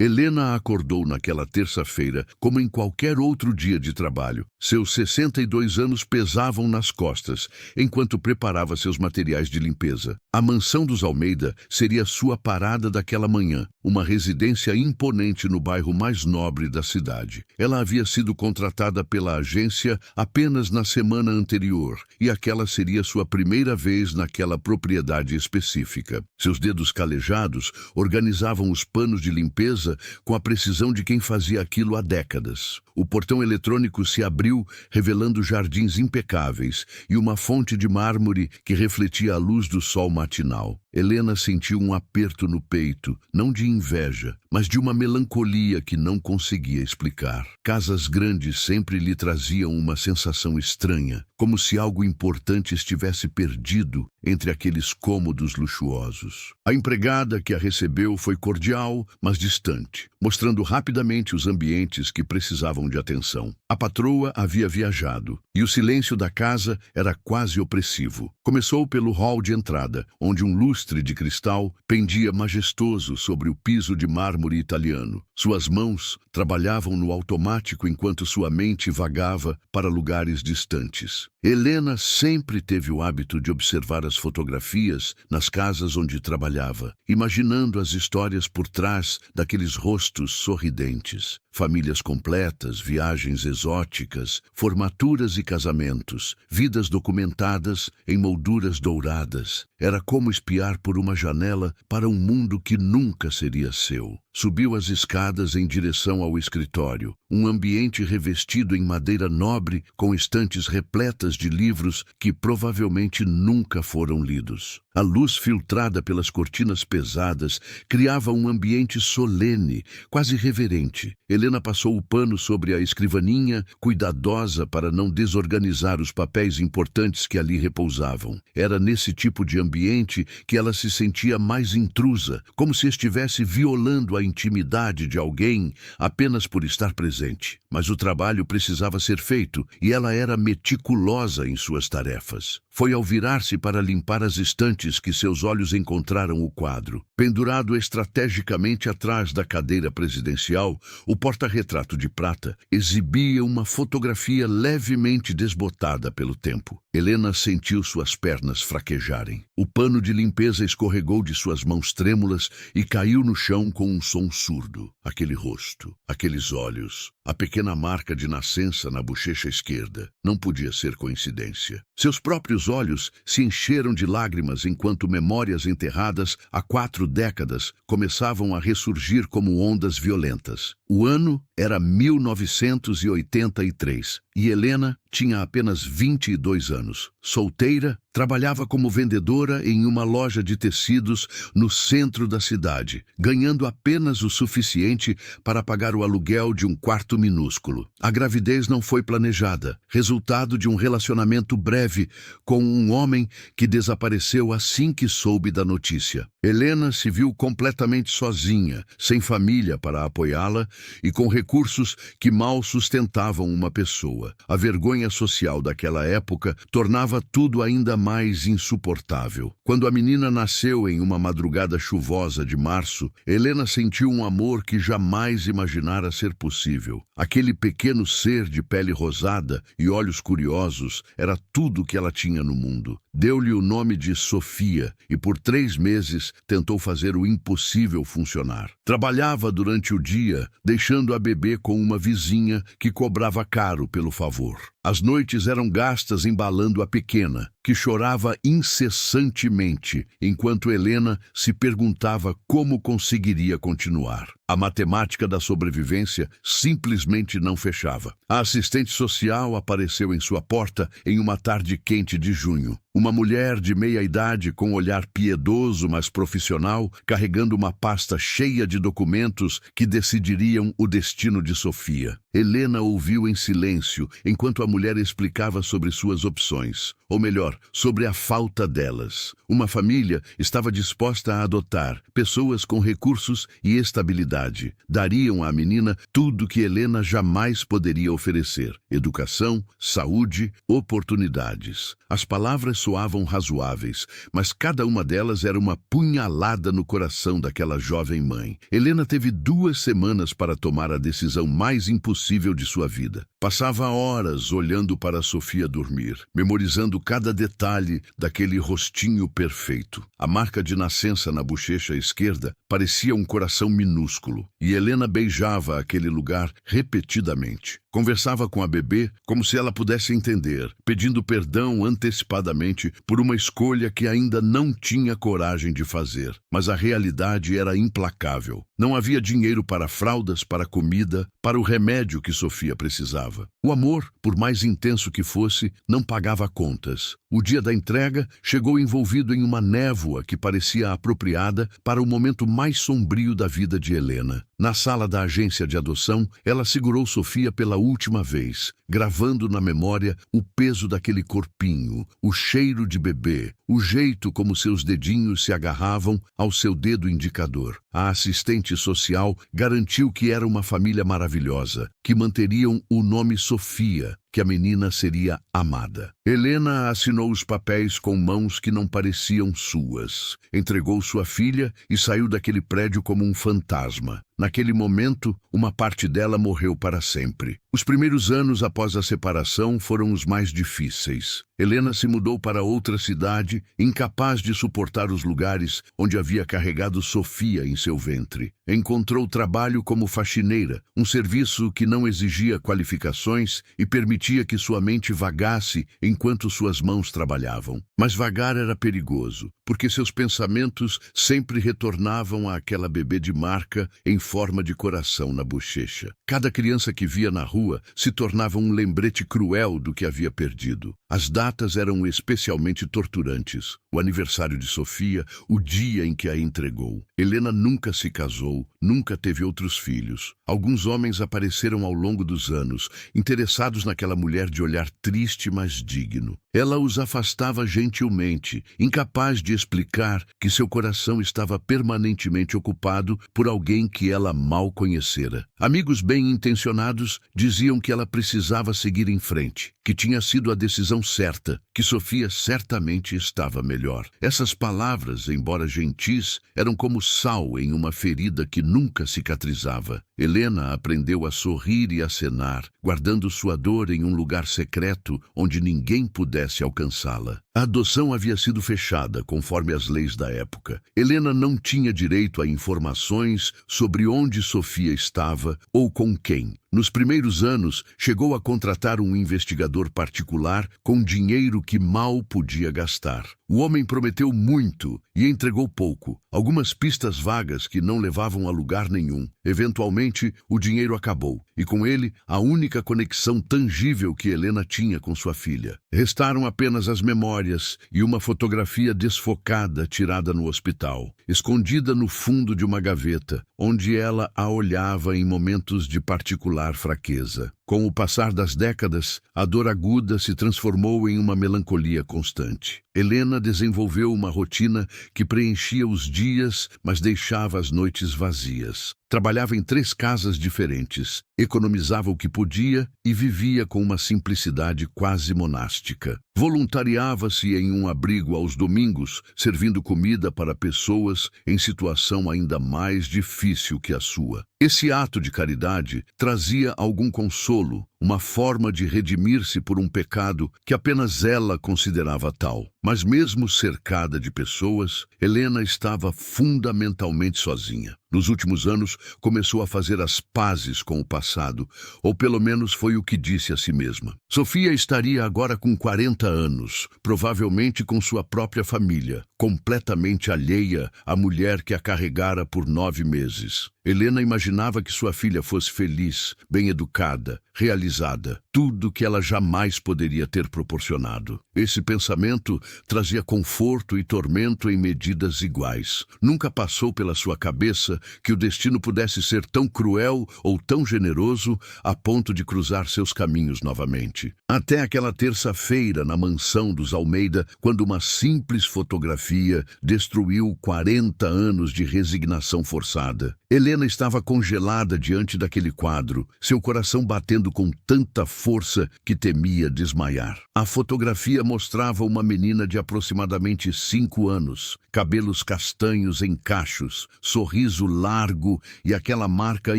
Helena acordou naquela terça-feira como em qualquer outro dia de trabalho. Seus 62 anos pesavam nas costas, enquanto preparava seus materiais de limpeza. A mansão dos Almeida seria sua parada daquela manhã, uma residência imponente no bairro mais nobre da cidade. Ela havia sido contratada pela agência apenas na semana anterior, e aquela seria sua primeira vez naquela propriedade específica. Seus dedos calejados organizavam os panos de limpeza com a precisão de quem fazia aquilo há décadas. O portão eletrônico se abriu, revelando jardins impecáveis e uma fonte de mármore que refletia a luz do sol matinal. Helena sentiu um aperto no peito, não de inveja, mas de uma melancolia que não conseguia explicar. Casas grandes sempre lhe traziam uma sensação estranha, como se algo importante estivesse perdido entre aqueles cômodos luxuosos. A empregada que a recebeu foi cordial, mas distante, mostrando rapidamente os ambientes que precisavam de atenção. A patroa havia viajado, e o silêncio da casa era quase opressivo. Começou pelo hall de entrada, onde um lustre de cristal pendia majestoso sobre o piso de mármore italiano. Suas mãos trabalhavam no automático enquanto sua mente vagava para lugares distantes. Helena sempre teve o hábito de observar as fotografias nas casas onde trabalhava, imaginando as histórias por trás daqueles rostos sorridentes. Famílias completas, viagens exóticas, formaturas e casamentos, vidas documentadas em molduras douradas. Era como espiar por uma janela para um mundo que nunca seria seu. Subiu as escadas em direção ao escritório, um ambiente revestido em madeira nobre com estantes repletas de livros que provavelmente nunca foram lidos. A luz filtrada pelas cortinas pesadas criava um ambiente solene, quase reverente. Helena passou o pano sobre a escrivaninha, cuidadosa para não desorganizar os papéis importantes que ali repousavam. Era nesse tipo de ambiente que ela se sentia mais intrusa, como se estivesse violando a intimidade de alguém apenas por estar presente. Mas o trabalho precisava ser feito e ela era meticulosa em suas tarefas. Foi ao virar-se para limpar as estantes que seus olhos encontraram o quadro. Pendurado estrategicamente atrás da cadeira presidencial, o porta-retrato de prata exibia uma fotografia levemente desbotada pelo tempo. Helena sentiu suas pernas fraquejarem. O pano de limpeza escorregou de suas mãos trêmulas e caiu no chão com um som surdo. Aquele rosto, aqueles olhos, a pequena marca de nascença na bochecha esquerda. Não podia ser coincidência. Seus próprios olhos se encheram de lágrimas enquanto memórias enterradas há 4 décadas começavam a ressurgir como ondas violentas. O ano era 1983 e Helena tinha apenas 22 anos. Solteira, trabalhava como vendedora em uma loja de tecidos no centro da cidade, ganhando apenas o suficiente para pagar o aluguel de um quarto minúsculo. A gravidez não foi planejada, resultado de um relacionamento breve com um homem que desapareceu assim que soube da notícia. Helena se viu completamente sozinha, sem família para apoiá-la e com recursos que mal sustentavam uma pessoa. A vergonha social daquela época tornava tudo ainda mais insuportável. Quando a menina nasceu em uma madrugada chuvosa de março, Helena sentiu um amor que jamais imaginara ser possível. Aquele pequeno ser de pele rosada e olhos curiosos era tudo que ela tinha no mundo. Deu-lhe o nome de Sofia e por 3 meses tentou fazer o impossível funcionar. Trabalhava durante o dia, deixando a bebê com uma vizinha que cobrava caro pelo favor. As noites eram gastas embalando a pequena, que chorava incessantemente, enquanto Helena se perguntava como conseguiria continuar. A matemática da sobrevivência simplesmente não fechava. A assistente social apareceu em sua porta em uma tarde quente de junho. Uma mulher de meia-idade com olhar piedoso, mas profissional, carregando uma pasta cheia de documentos que decidiriam o destino de Sofia. Helena ouviu em silêncio enquanto a mulher explicava sobre suas opções, ou melhor, sobre a falta delas. Uma família estava disposta a adotar pessoas com recursos e estabilidade. felicidade. Dariam à menina tudo que Helena jamais poderia oferecer: educação, saúde, oportunidades. As palavras soavam razoáveis, mas cada uma delas era uma punhalada no coração daquela jovem mãe. Helena teve 2 semanas para tomar a decisão mais impossível de sua vida. Passava horas olhando para Sofia dormir, memorizando cada detalhe daquele rostinho perfeito. A marca de nascença na bochecha esquerda parecia um coração minúsculo, e Helena beijava aquele lugar repetidamente. Conversava com a bebê como se ela pudesse entender, pedindo perdão antecipadamente por uma escolha que ainda não tinha coragem de fazer. Mas a realidade era implacável. Não havia dinheiro para fraldas, para comida, para o remédio que Sofia precisava. O amor, por mais intenso que fosse, não pagava contas. O dia da entrega chegou envolvido em uma névoa que parecia apropriada para o momento mais sombrio da vida de Helena. Na sala da agência de adoção, ela segurou Sofia pela última vez, gravando na memória o peso daquele corpinho, o cheiro de bebê, o jeito como seus dedinhos se agarravam ao seu dedo indicador. A assistente social garantiu que era uma família maravilhosa, que manteriam o nome Sofia, que a menina seria amada. Helena assinou os papéis com mãos que não pareciam suas. Entregou sua filha e saiu daquele prédio como um fantasma. Naquele momento, uma parte dela morreu para sempre. Os primeiros anos após a separação foram os mais difíceis. Helena se mudou para outra cidade, incapaz de suportar os lugares onde havia carregado Sofia em seu ventre. Encontrou trabalho como faxineira, um serviço que não exigia qualificações e permitia que sua mente vagasse enquanto suas mãos trabalhavam. Mas vagar era perigoso, porque seus pensamentos sempre retornavam àquela bebê de marca em forma de coração na bochecha. Cada criança que via na rua se tornava um lembrete cruel do que havia perdido. As datas eram especialmente torturantes. O aniversário de Sofia, o dia em que a entregou. Helena nunca se casou, nunca teve outros filhos. Alguns homens apareceram ao longo dos anos, interessados naquela mulher de olhar triste, mas digno. Ela os afastava gentilmente, incapaz de explicar que seu coração estava permanentemente ocupado por alguém que ela mal conhecera. Amigos bem-intencionados diziam que ela precisava seguir em frente, que tinha sido a decisão certa, que Sofia certamente estava melhor. Essas palavras, embora gentis, eram como sal em uma ferida que nunca cicatrizava. Helena aprendeu a sorrir e acenar, guardando sua dor em um lugar secreto onde ninguém pudesse alcançá-la. A adoção havia sido fechada, conforme as leis da época. Helena não tinha direito a informações sobre onde Sofia estava ou com quem. Nos primeiros anos, chegou a contratar um investigador particular com dinheiro que mal podia gastar. O homem prometeu muito e entregou pouco, algumas pistas vagas que não levavam a lugar nenhum. Eventualmente, o dinheiro acabou, e com ele, a única conexão tangível que Helena tinha com sua filha. Restaram apenas as memórias e uma fotografia desfocada tirada no hospital, escondida no fundo de uma gaveta, onde ela a olhava em momentos de particular fraqueza. Com o passar das décadas, a dor aguda se transformou em uma melancolia constante. Helena desenvolveu uma rotina que preenchia os dias, mas deixava as noites vazias. Trabalhava em 3 casas diferentes, economizava o que podia e vivia com uma simplicidade quase monástica. Voluntariava-se em um abrigo aos domingos, servindo comida para pessoas em situação ainda mais difícil que a sua. Esse ato de caridade trazia algum consolo, uma forma de redimir-se por um pecado que apenas ela considerava tal. Mas mesmo cercada de pessoas, Helena estava fundamentalmente sozinha. Nos últimos anos, começou a fazer as pazes com o passado, ou pelo menos foi o que disse a si mesma. Sofia estaria agora com 40 anos, provavelmente com sua própria família, completamente alheia à mulher que a carregara por 9 meses. Helena imaginava que sua filha fosse feliz, bem-educada, realizada, tudo que ela jamais poderia ter proporcionado. Esse pensamento trazia conforto e tormento em medidas iguais. Nunca passou pela sua cabeça que o destino pudesse ser tão cruel ou tão generoso a ponto de cruzar seus caminhos novamente. Até aquela terça-feira na mansão dos Almeida, quando uma simples fotografia destruiu 40 anos de resignação forçada. Helena estava congelada diante daquele quadro, seu coração batendo com tanta força que temia desmaiar. A fotografia mostrava uma menina de aproximadamente 5 anos, cabelos castanhos em cachos, sorriso largo e aquela marca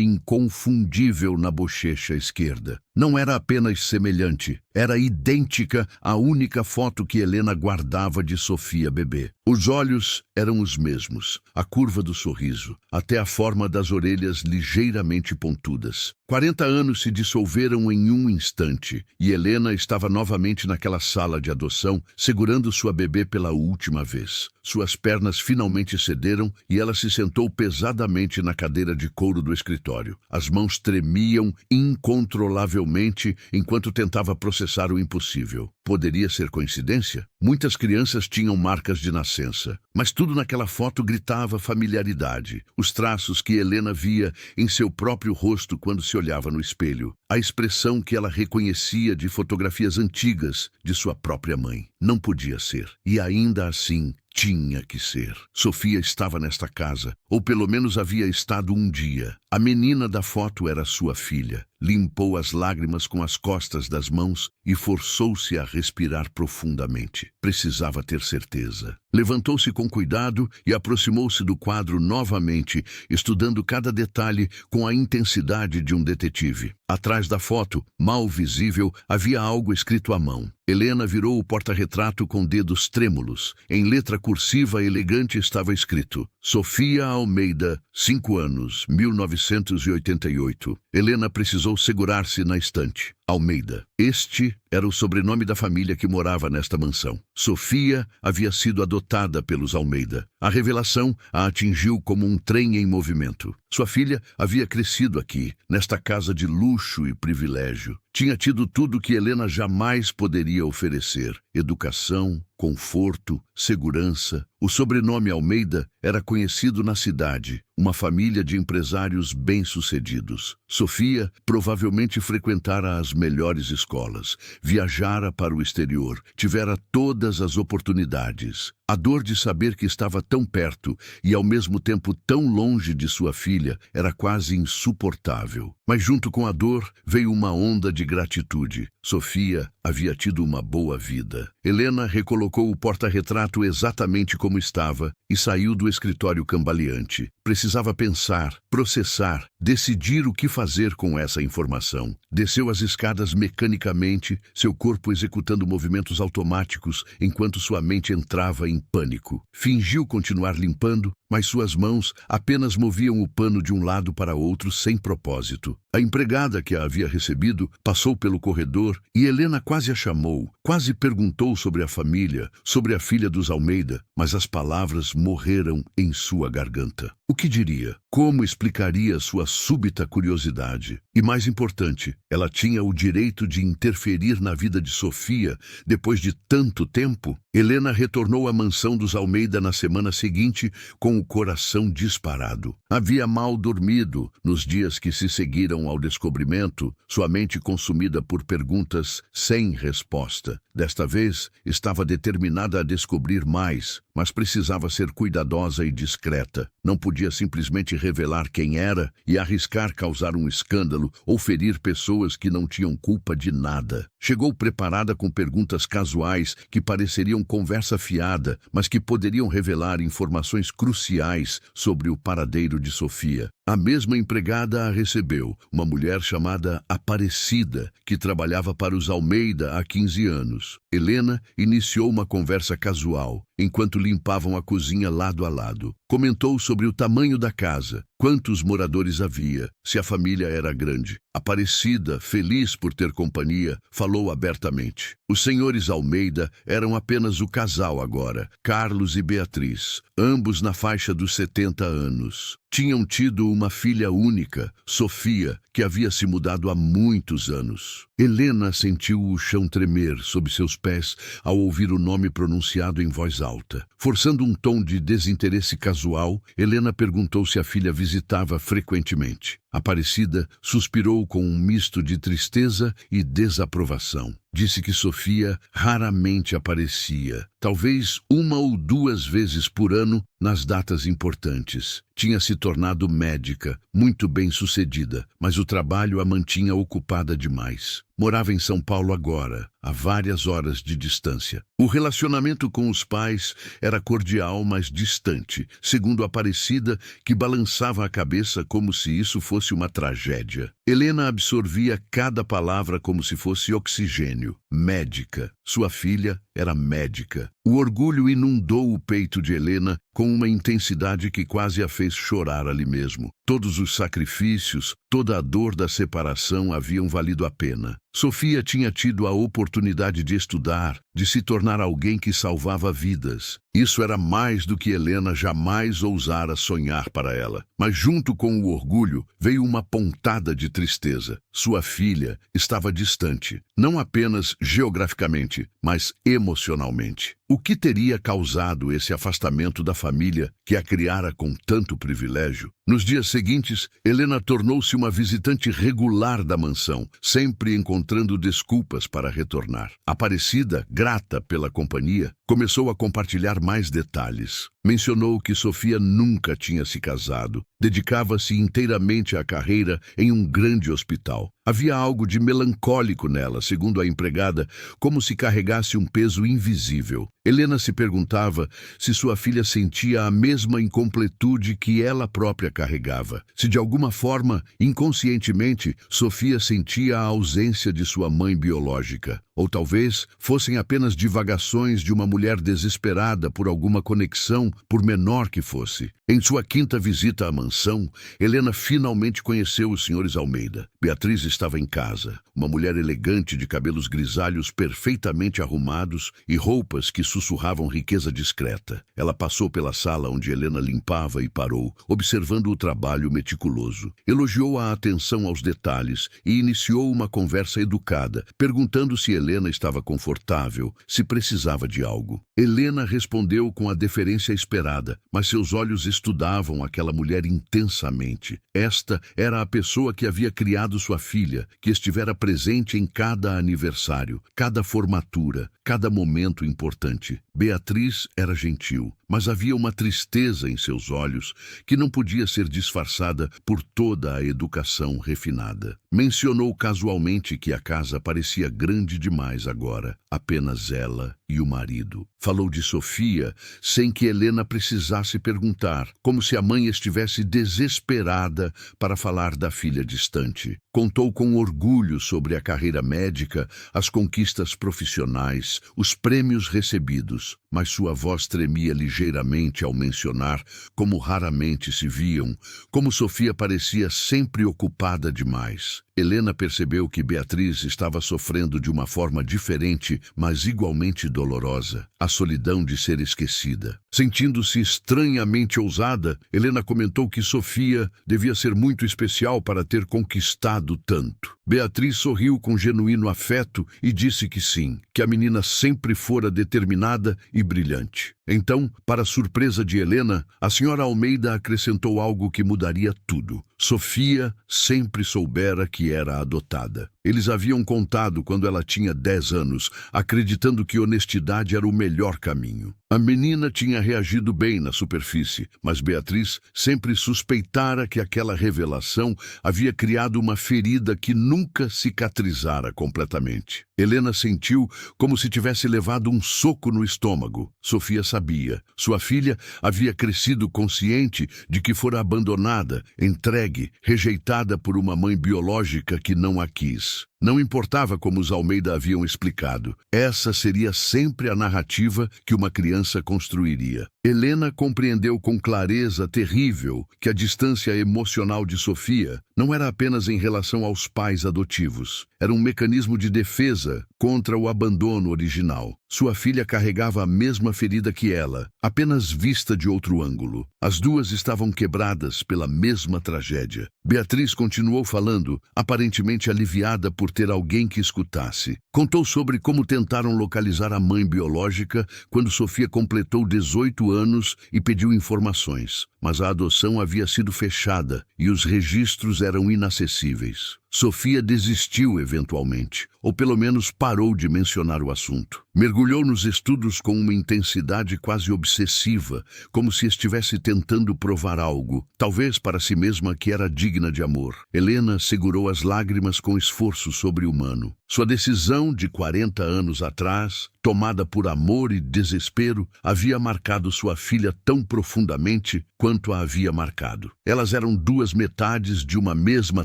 inconfundível na bochecha esquerda. Não era apenas semelhante, era idêntica à única foto que Helena guardava de Sofia bebê. Os olhos eram os mesmos, a curva do sorriso, até a forma das orelhas ligeiramente pontudas. 40 anos se dissolveram em um instante e Helena estava novamente naquela sala de adoção, segurando sua bebê pela última vez. Suas pernas finalmente cederam e ela se sentou pesadamente na cadeira de couro do escritório. As mãos tremiam incontrolavelmente enquanto tentava processar o impossível. Poderia ser coincidência? Muitas crianças tinham marcas de nascença, mas tudo naquela foto gritava familiaridade. Os traços que Helena via em seu próprio rosto quando se olhava no espelho. A expressão que ela reconhecia de fotografias antigas de sua própria mãe. Não podia ser. E ainda assim, tinha que ser. Sofia estava nesta casa, ou pelo menos havia estado um dia. A menina da foto era sua filha. Limpou as lágrimas com as costas das mãos e forçou-se a respirar profundamente. Precisava ter certeza. Levantou-se com cuidado e aproximou-se do quadro novamente, estudando cada detalhe com a intensidade de um detetive. Atrás da foto, mal visível, havia algo escrito à mão. Helena virou o porta-retrato com dedos trêmulos. Em letra cursiva elegante estava escrito: Sofia Almeida, 5 anos, 1988. Helena precisou segurar-se na estante. Almeida. Este era o sobrenome da família que morava nesta mansão. Sofia havia sido adotada pelos Almeida. A revelação a atingiu como um trem em movimento. Sua filha havia crescido aqui, nesta casa de luxo e privilégio. Tinha tido tudo que Helena jamais poderia oferecer: educação, conforto, segurança. O sobrenome Almeida era conhecido na cidade, uma família de empresários bem-sucedidos. Sofia provavelmente frequentara as melhores escolas, viajara para o exterior, tivera todas as oportunidades. A dor de saber que estava tão perto e ao mesmo tempo tão longe de sua filha era quase insuportável. Mas junto com a dor veio uma onda de gratitude. Sofia havia tido uma boa vida. Helena recolocou o porta-retrato exatamente como estava e saiu do escritório cambaleante. Precisava pensar, processar, decidir o que fazer com essa informação. Desceu as escadas mecanicamente, seu corpo executando movimentos automáticos enquanto sua mente entrava em pânico. Fingiu continuar limpando, mas suas mãos apenas moviam o pano de um lado para outro sem propósito. A empregada que a havia recebido passou pelo corredor e Helena quase a chamou, quase perguntou sobre a família, sobre a filha dos Almeida, mas as palavras morreram em sua garganta. O que diria? Como explicaria sua súbita curiosidade? E mais importante, ela tinha o direito de interferir na vida de Sofia depois de tanto tempo? Helena retornou à mansão dos Almeida na semana seguinte com o coração disparado. Havia mal dormido nos dias que se seguiram ao descobrimento, sua mente consumida por perguntas sem resposta. Desta vez, estava determinada a descobrir mais, mas precisava ser cuidadosa e discreta. Não podia simplesmente revelar quem era e arriscar causar um escândalo ou ferir pessoas que não tinham culpa de nada. Chegou preparada com perguntas casuais que pareceriam conversa fiada, mas que poderiam revelar informações cruciais sobre o paradeiro de Sofia. A mesma empregada a recebeu, uma mulher chamada Aparecida, que trabalhava para os Almeida há 15 anos. Helena iniciou uma conversa casual, enquanto limpavam a cozinha lado a lado. Comentou sobre o tamanho da casa, quantos moradores havia, se a família era grande. Aparecida, feliz por ter companhia, falou abertamente. Os senhores Almeida eram apenas o casal agora, Carlos e Beatriz, ambos na faixa dos 70 anos. Tinham tido uma filha única, Sofia, que havia se mudado há muitos anos. Helena sentiu o chão tremer sob seus pés ao ouvir o nome pronunciado em voz alta. Forçando um tom de desinteresse casual, Helena perguntou se a filha visitava frequentemente. Aparecida suspirou com um misto de tristeza e desaprovação. Disse que Sofia raramente aparecia, talvez 1 ou 2 vezes por ano nas datas importantes. Tinha se tornado médica, muito bem-sucedida, mas o trabalho a mantinha ocupada demais. Morava em São Paulo agora, a várias horas de distância. O relacionamento com os pais era cordial, mas distante, segundo Aparecida, que balançava a cabeça como se isso fosse uma tragédia. Helena absorvia cada palavra como se fosse oxigênio. Médica. Sua filha era médica. O orgulho inundou o peito de Helena com uma intensidade que quase a fez chorar ali mesmo. Todos os sacrifícios, toda a dor da separação haviam valido a pena. Sofia tinha tido a oportunidade de estudar, de se tornar alguém que salvava vidas. Isso era mais do que Helena jamais ousara sonhar para ela. Mas junto com o orgulho veio uma pontada de tristeza. Sua filha estava distante, não apenas geograficamente, mas emocionalmente. O que teria causado esse afastamento da família que a criara com tanto privilégio? Nos dias seguintes, Helena tornou-se uma visitante regular da mansão, sempre encontrando desculpas para retornar. Aparecida, grata pela companhia, começou a compartilhar mais detalhes. Mencionou que Sofia nunca tinha se casado, dedicava-se inteiramente à carreira em um grande hospital. Havia algo de melancólico nela, segundo a empregada, como se carregasse um peso invisível. Helena se perguntava se sua filha sentia a mesma incompletude que ela própria carregava. Se de alguma forma, inconscientemente, Sofia sentia a ausência de sua mãe biológica. Ou talvez fossem apenas divagações de uma mulher desesperada por alguma conexão, por menor que fosse. Em sua 5ª visita à mansão, Helena finalmente conheceu os senhores Almeida. Beatriz estava em casa, uma mulher elegante de cabelos grisalhos perfeitamente arrumados e roupas que sussurravam riqueza discreta. Ela passou pela sala onde Helena limpava e parou, observando o trabalho meticuloso. Elogiou a atenção aos detalhes e iniciou uma conversa educada, perguntando se Helena estava confortável, se precisava de algo. Helena respondeu com a deferência esperada, mas seus olhos estudavam aquela mulher intensamente. Esta era a pessoa que havia criado sua filha, que estivera presente em cada aniversário, cada formatura, cada momento importante. Beatriz era gentil, mas havia uma tristeza em seus olhos que não podia ser disfarçada por toda a educação refinada. Mencionou casualmente que a casa parecia grande demais agora, apenas ela e o marido. Falou de Sofia sem que Helena precisasse perguntar, como se a mãe estivesse desesperada para falar da filha distante. Contou com orgulho sobre a carreira médica, as conquistas profissionais, os prêmios recebidos, mas sua voz tremia ligeiramente ao mencionar como raramente se viam, como Sofia parecia sempre ocupada demais. Helena percebeu que Beatriz estava sofrendo de uma forma diferente, mas igualmente dolorosa, a solidão de ser esquecida. Sentindo-se estranhamente ousada, Helena comentou que Sofia devia ser muito especial para ter conquistado tanto. Beatriz sorriu com genuíno afeto e disse que sim, que a menina sempre fora determinada e brilhante. Então, para surpresa de Helena, a senhora Almeida acrescentou algo que mudaria tudo. Sofia sempre soubera que era adotada. Eles haviam contado quando ela tinha 10 anos, acreditando que honestidade era o melhor caminho. A menina tinha reagido bem na superfície, mas Beatriz sempre suspeitara que aquela revelação havia criado uma ferida que nunca cicatrizara completamente. Helena sentiu como se tivesse levado um soco no estômago. Sofia sabia. Sua filha havia crescido consciente de que fora abandonada, entregue, rejeitada por uma mãe biológica que não a quis. Não importava como os Almeida haviam explicado, essa seria sempre a narrativa que uma criança construiria. Helena compreendeu com clareza terrível que a distância emocional de Sofia não era apenas em relação aos pais adotivos. Era um mecanismo de defesa contra o abandono original. Sua filha carregava a mesma ferida que ela, apenas vista de outro ângulo. As duas estavam quebradas pela mesma tragédia. Beatriz continuou falando, aparentemente aliviada por ter alguém que escutasse. Contou sobre como tentaram localizar a mãe biológica quando Sofia completou 18 anos e pediu informações, mas a adoção havia sido fechada e os registros eram inacessíveis. Sofia desistiu eventualmente, ou pelo menos parou de mencionar o assunto. Mergulhou nos estudos com uma intensidade quase obsessiva, como se estivesse tentando provar algo, talvez para si mesma, que era digna de amor. Helena segurou as lágrimas com esforço sobre-humano. Sua decisão de 40 anos atrás, tomada por amor e desespero, havia marcado sua filha tão profundamente quanto a havia marcado. Elas eram duas metades de uma mesma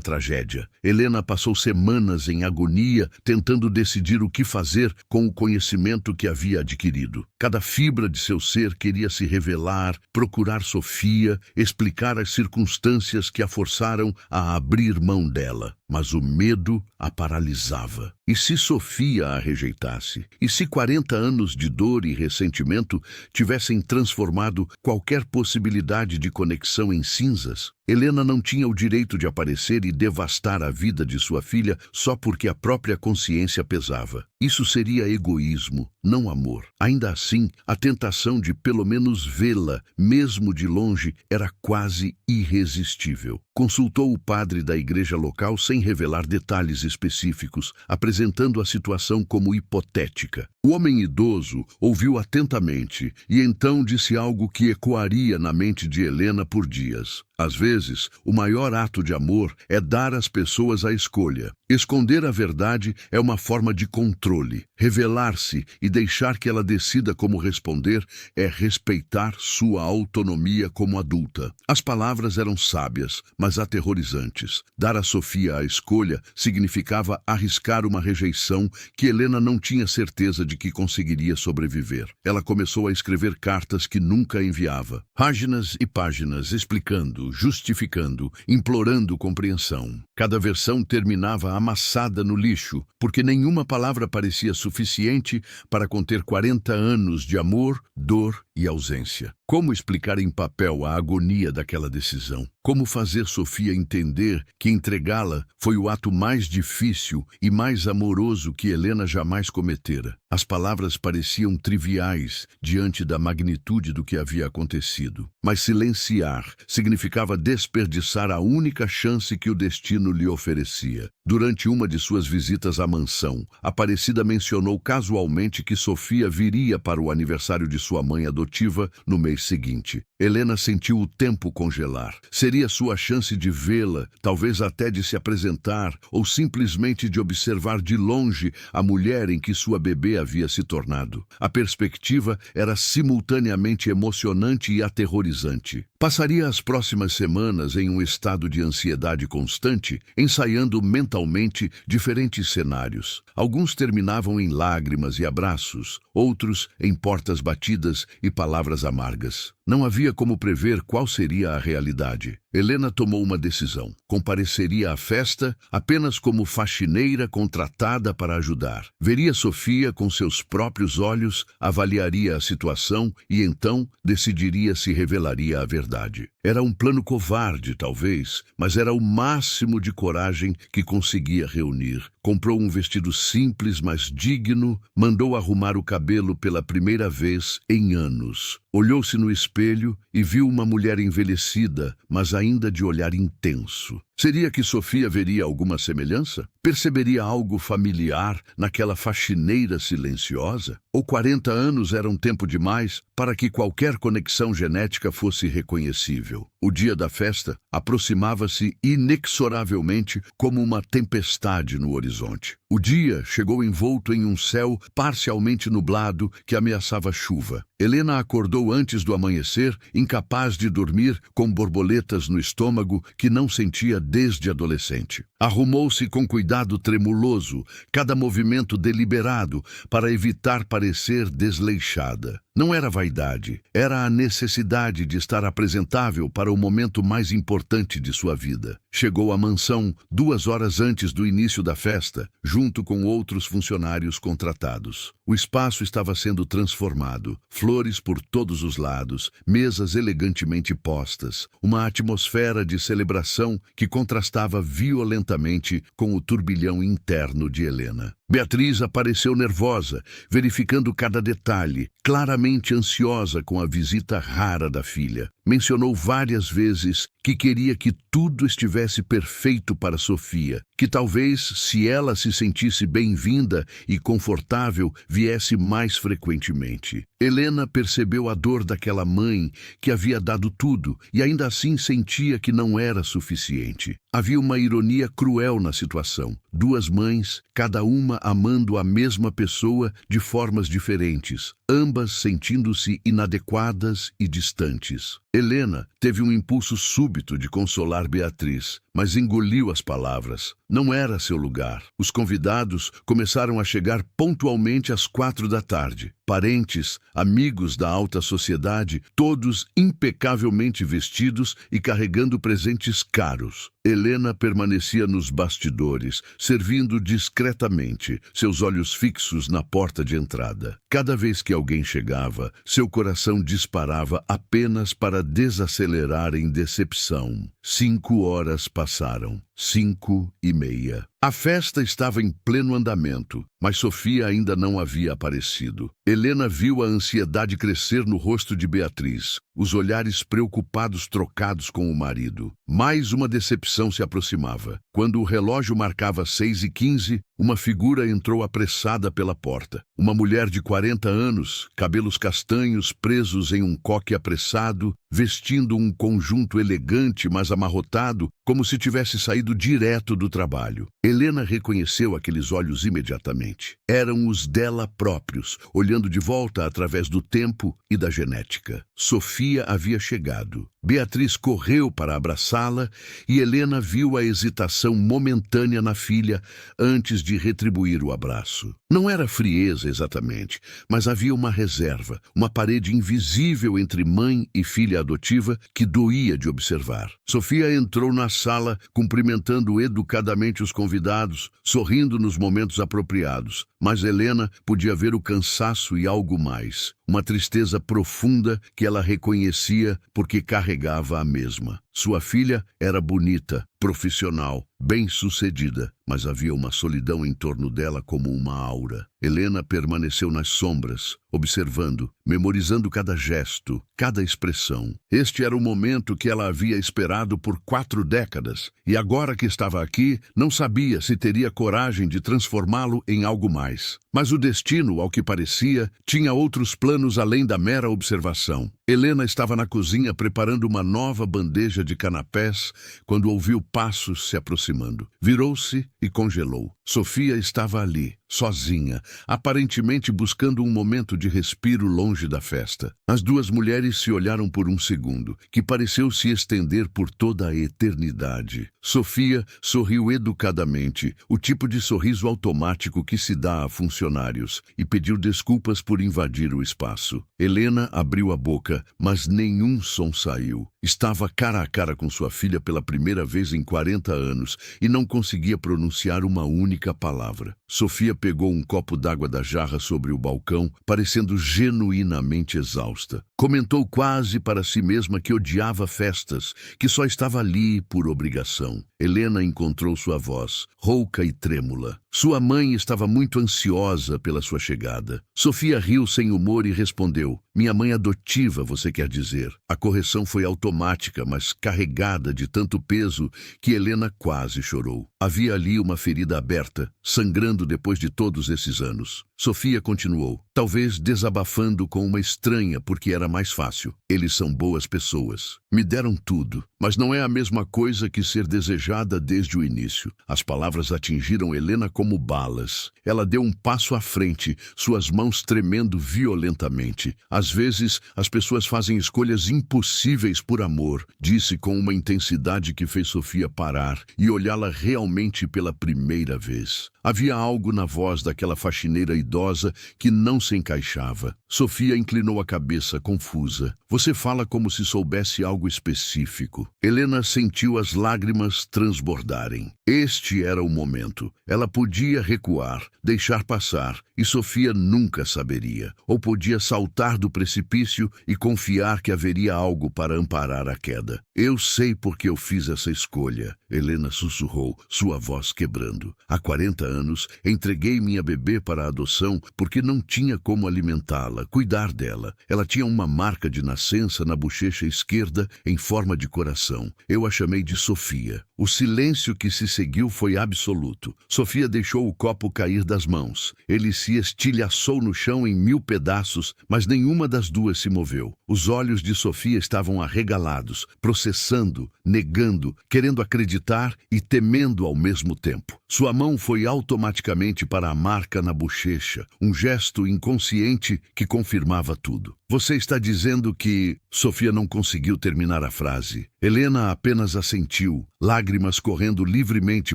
tragédia. Helena passou semanas em agonia, tentando decidir o que fazer com o conhecimento que havia adquirido. Cada fibra de seu ser queria se revelar, procurar Sofia, explicar as circunstâncias que a forçaram a abrir mão dela. Mas o medo a paralisava. E se Sofia a rejeitasse? E se 40 anos de dor e ressentimento tivessem transformado qualquer possibilidade de conexão em cinzas? Helena não tinha o direito de aparecer e devastar a vida de sua filha só porque a própria consciência pesava. Isso seria egoísmo, não amor. Ainda assim, a tentação de pelo menos vê-la, mesmo de longe, era quase irresistível. Consultou o padre da igreja local sem revelar detalhes específicos, apresentando a situação como hipotética. O homem idoso ouviu atentamente e então disse algo que ecoaria na mente de Helena por dias. Às vezes, o maior ato de amor é dar às pessoas a escolha. Esconder a verdade é uma forma de controle. Revelar-se e deixar que ela decida como responder é respeitar sua autonomia como adulta. As palavras eram sábias, mas aterrorizantes. Dar a Sofia a escolha significava arriscar uma rejeição que Helena não tinha certeza de que conseguiria sobreviver. Ela começou a escrever cartas que nunca enviava. Páginas e páginas explicando, justificando, implorando compreensão. Cada versão terminava amassada no lixo, porque nenhuma palavra parecia suficiente para conter 40 anos de amor, dor e ausência. Como explicar em papel a agonia daquela decisão? Como fazer Sofia entender que entregá-la foi o ato mais difícil e mais amoroso que Helena jamais cometera? As palavras pareciam triviais diante da magnitude do que havia acontecido. Mas silenciar significava desperdiçar a única chance que o destino lhe oferecia. Durante uma de suas visitas à mansão, Aparecida mencionou casualmente que Sofia viria para o aniversário de sua mãe adotiva no mês seguinte. Helena sentiu o tempo congelar. Seria sua chance de vê-la, talvez até de se apresentar, ou simplesmente de observar de longe a mulher em que sua bebê havia se tornado. A perspectiva era simultaneamente emocionante e aterrorizante. Passaria as próximas semanas em um estado de ansiedade constante, ensaiando mentalmente diferentes cenários. Alguns terminavam em lágrimas e abraços, outros em portas batidas e palavras amargas. Não havia como prever qual seria a realidade. Helena tomou uma decisão. Compareceria à festa apenas como faxineira contratada para ajudar. Veria Sofia com seus próprios olhos, avaliaria a situação e então decidiria se revelaria a verdade. Era um plano covarde, talvez, mas era o máximo de coragem que conseguia reunir. Comprou um vestido simples, mas digno, mandou arrumar o cabelo pela primeira vez em anos. Olhou-se no espelho e viu uma mulher envelhecida, mas ainda de olhar intenso. Seria que Sofia veria alguma semelhança? Perceberia algo familiar naquela faxineira silenciosa? Ou 40 anos era um tempo demais para que qualquer conexão genética fosse reconhecível? O dia da festa aproximava-se inexoravelmente como uma tempestade no horizonte. O dia chegou envolto em um céu parcialmente nublado que ameaçava chuva. Helena acordou antes do amanhecer, incapaz de dormir, com borboletas no estômago que não sentia desde adolescente. Arrumou-se com cuidado tremuloso, cada movimento deliberado, para evitar parecer desleixada. Não era vaidade, era a necessidade de estar apresentável para o momento mais importante de sua vida. Chegou à mansão 2 horas antes do início da festa, junto com outros funcionários contratados. O espaço estava sendo transformado, flores por todos os lados, mesas elegantemente postas, uma atmosfera de celebração que contrastava violentamente com o turbilhão interno de Helena. Beatriz apareceu nervosa, verificando cada detalhe, claramente ansiosa com a visita rara da filha. Mencionou várias vezes que queria que tudo estivesse perfeito para Sofia, que talvez, se ela se sentisse bem-vinda e confortável, viesse mais frequentemente. Helena percebeu a dor daquela mãe que havia dado tudo e ainda assim sentia que não era suficiente. Havia uma ironia cruel na situação. Duas mães, cada uma amando a mesma pessoa de formas diferentes, ambas sentindo-se inadequadas e distantes. Helena teve um impulso súbito de consolar Beatriz, mas engoliu as palavras. Não era seu lugar. Os convidados começaram a chegar pontualmente às 4 da tarde. Parentes, amigos da alta sociedade, todos impecavelmente vestidos e carregando presentes caros. Helena permanecia nos bastidores, servindo discretamente, seus olhos fixos na porta de entrada. Cada vez que alguém chegava, seu coração disparava apenas para desacelerar em decepção. 5 horas passaram. 5:30. A festa estava em pleno andamento, mas Sofia ainda não havia aparecido. Helena viu a ansiedade crescer no rosto de Beatriz, os olhares preocupados trocados com o marido. Mais uma decepção se aproximava. Quando o relógio marcava 6:15, uma figura entrou apressada pela porta. Uma mulher de 40 anos, cabelos castanhos presos em um coque apressado, vestindo um conjunto elegante mas amarrotado, como se tivesse saído direto do trabalho. Helena reconheceu aqueles olhos imediatamente. Eram os dela próprios, olhando de volta através do tempo e da genética. Sofia havia chegado. Beatriz correu para abraçá-la e Helena viu a hesitação momentânea na filha antes de retribuir o abraço. Não era frieza exatamente, mas havia uma reserva, uma parede invisível entre mãe e filha adotiva que doía de observar. Sofia entrou na sala, cumprimentando educadamente os convidados, sorrindo nos momentos apropriados. Mas Helena podia ver o cansaço e algo mais, uma tristeza profunda que ela reconhecia porque carregava a mesma. Sua filha era bonita, profissional, bem-sucedida, mas havia uma solidão em torno dela como uma aura. Helena permaneceu nas sombras, observando, memorizando cada gesto, cada expressão. Este era o momento que ela havia esperado por 4 décadas, e agora que estava aqui, não sabia se teria coragem de transformá-lo em algo mais. Mas o destino, ao que parecia, tinha outros planos além da mera observação. Helena estava na cozinha preparando uma nova bandeja de canapés quando ouviu passos se aproximando. Virou-se e congelou. Sofia estava ali, sozinha, aparentemente buscando um momento de respiro longe da festa. As duas mulheres se olharam por um segundo, que pareceu se estender por toda a eternidade. Sofia sorriu educadamente, o tipo de sorriso automático que se dá a funcionários, e pediu desculpas por invadir o espaço. Helena abriu a boca, mas nenhum som saiu. Estava cara a cara com sua filha pela primeira vez em 40 anos e não conseguia pronunciar uma única palavra. Sofia pegou um copo d'água da jarra sobre o balcão, parecendo genuinamente exausta. Comentou quase para si mesma que odiava festas, que só estava ali por obrigação. Helena encontrou sua voz, rouca e trêmula. Sua mãe estava muito ansiosa pela sua chegada. Sofia riu sem humor e respondeu: "Minha mãe adotiva, você quer dizer?" A correção foi automática, mas carregada de tanto peso que Helena quase chorou. Havia ali uma ferida aberta, sangrando depois de todos esses anos. Sofia continuou, talvez desabafando com uma estranha porque era mais fácil. Eles são boas pessoas. Me deram tudo, mas não é a mesma coisa que ser desejada desde o início. As palavras atingiram Helena como balas. Ela deu um passo à frente, suas mãos tremendo violentamente. Às vezes, as pessoas fazem escolhas impossíveis por amor, disse com uma intensidade que fez Sofia parar e olhá-la realmente pela primeira vez. Havia algo na voz daquela faxineira idosa que não se encaixava. Sofia inclinou a cabeça, confusa. Você fala como se soubesse algo específico. Helena sentiu as lágrimas transbordarem. Este era o momento. Ela podia recuar, deixar passar, e Sofia nunca saberia. Ou podia saltar do precipício e confiar que haveria algo para amparar a queda. Eu sei porque eu fiz essa escolha, Helena sussurrou, sua voz quebrando. Há 40 anos, entreguei minha bebê para a adoção porque não tinha como alimentá-la. dela, cuidar dela. Ela tinha uma marca de nascença na bochecha esquerda em forma de coração. Eu a chamei de Sofia. O silêncio que se seguiu foi absoluto. Sofia deixou o copo cair das mãos. Ele se estilhaçou no chão em 1000 pedaços, mas nenhuma das duas se moveu. Os olhos de Sofia estavam arregalados, processando, negando, querendo acreditar e temendo ao mesmo tempo. Sua mão foi automaticamente para a marca na bochecha, um gesto inconsciente que confirmava tudo. Você está dizendo que... Sofia não conseguiu terminar a frase. Helena apenas assentiu, lágrimas correndo livremente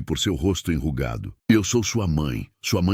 por seu rosto enrugado. Eu sou sua mãe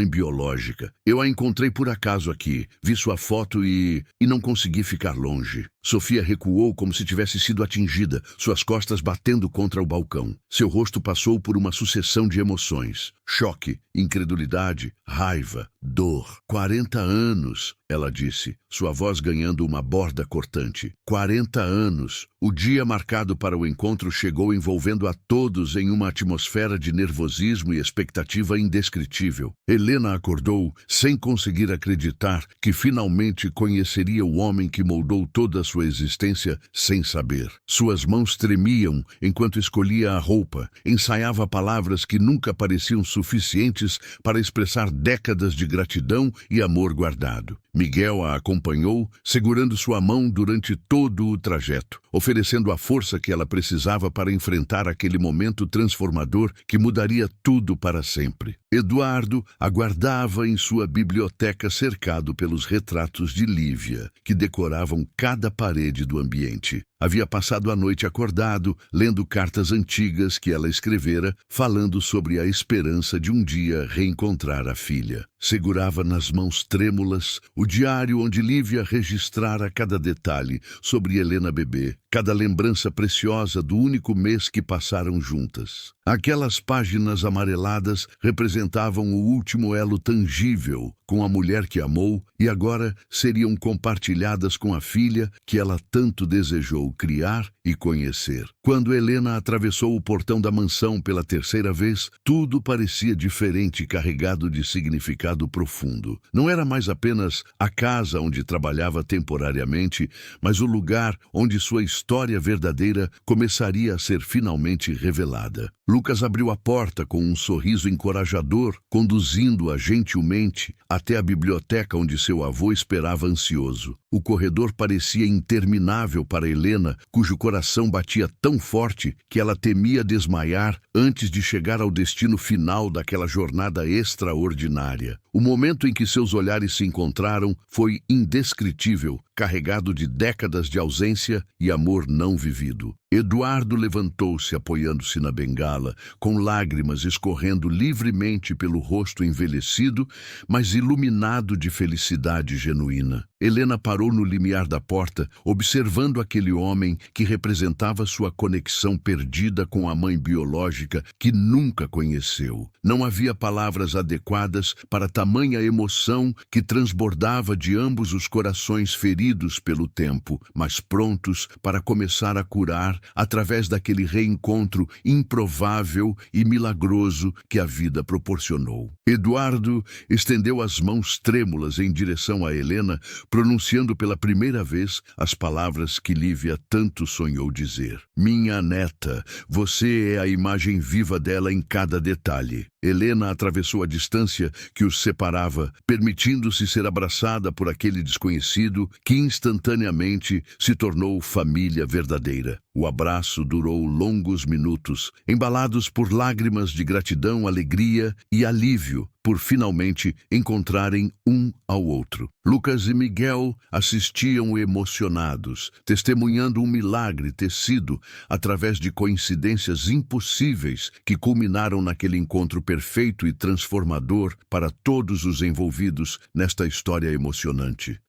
biológica. Eu a encontrei por acaso aqui, vi sua foto e não consegui ficar longe. Sofia recuou como se tivesse sido atingida, suas costas batendo contra o balcão. Seu rosto passou por uma sucessão de emoções. Choque, incredulidade, raiva, dor. 40 anos, ela disse, sua voz ganhando uma borda cortante. 40 anos. O dia marcado para o encontro chegou envolvendo a todos em uma atmosfera de nervosismo e expectativa indescritível. Helena acordou sem conseguir acreditar que finalmente conheceria o homem que moldou toda a sua existência sem saber. Suas mãos tremiam enquanto escolhia a roupa, ensaiava palavras que nunca pareciam suficientes para expressar décadas de gratidão e amor guardado. Miguel a acompanhou, segurando sua mão durante todo o trajeto, oferecendo a força que ela precisava para enfrentar aquele momento transformador que mudaria tudo para sempre. Eduardo aguardava em sua biblioteca cercado pelos retratos de Lívia, que decoravam cada parede do ambiente. Havia passado a noite acordado, lendo cartas antigas que ela escrevera, falando sobre a esperança de um dia reencontrar a filha. Segurava nas mãos trêmulas o diário onde Lívia registrara cada detalhe sobre Helena bebê, cada lembrança preciosa do único mês que passaram juntas. Aquelas páginas amareladas representavam o último elo tangível com a mulher que amou e agora seriam compartilhadas com a filha que ela tanto desejou criar e conhecer. Quando Helena atravessou o portão da mansão pela terceira vez, tudo parecia diferente e carregado de significado profundo. Não era mais apenas a casa onde trabalhava temporariamente, mas o lugar onde sua história verdadeira começaria a ser finalmente revelada. Lucas abriu a porta com um sorriso encorajador, conduzindo-a gentilmente até a biblioteca onde seu avô esperava ansioso. O corredor parecia interminável para Helena, cujo coração batia tão forte que ela temia desmaiar antes de chegar ao destino final daquela jornada extraordinária. O momento em que seus olhares se encontraram foi indescritível, carregado de décadas de ausência e amor não vivido. Eduardo levantou-se apoiando-se na bengala, com lágrimas escorrendo livremente pelo rosto envelhecido, mas iluminado de felicidade genuína. Helena parou no limiar da porta, observando aquele homem que representava sua conexão perdida com a mãe biológica que nunca conheceu. Não havia palavras adequadas para tamanha emoção que transbordava de ambos os corações feridos pelo tempo, mas prontos para começar a curar através daquele reencontro improvável e milagroso que a vida proporcionou. Eduardo estendeu as mãos trêmulas em direção a Helena, pronunciando pela primeira vez as palavras que Lívia tanto sonhou dizer. Minha neta, você é a imagem viva dela em cada detalhe. Helena atravessou a distância que os separava, permitindo-se ser abraçada por aquele desconhecido que instantaneamente se tornou família verdadeira. O abraço durou longos minutos, embalados por lágrimas de gratidão, alegria e alívio por finalmente encontrarem um ao outro. Lucas e Miguel assistiam emocionados, testemunhando um milagre tecido através de coincidências impossíveis que culminaram naquele encontro perfeito e transformador para todos os envolvidos nesta história emocionante.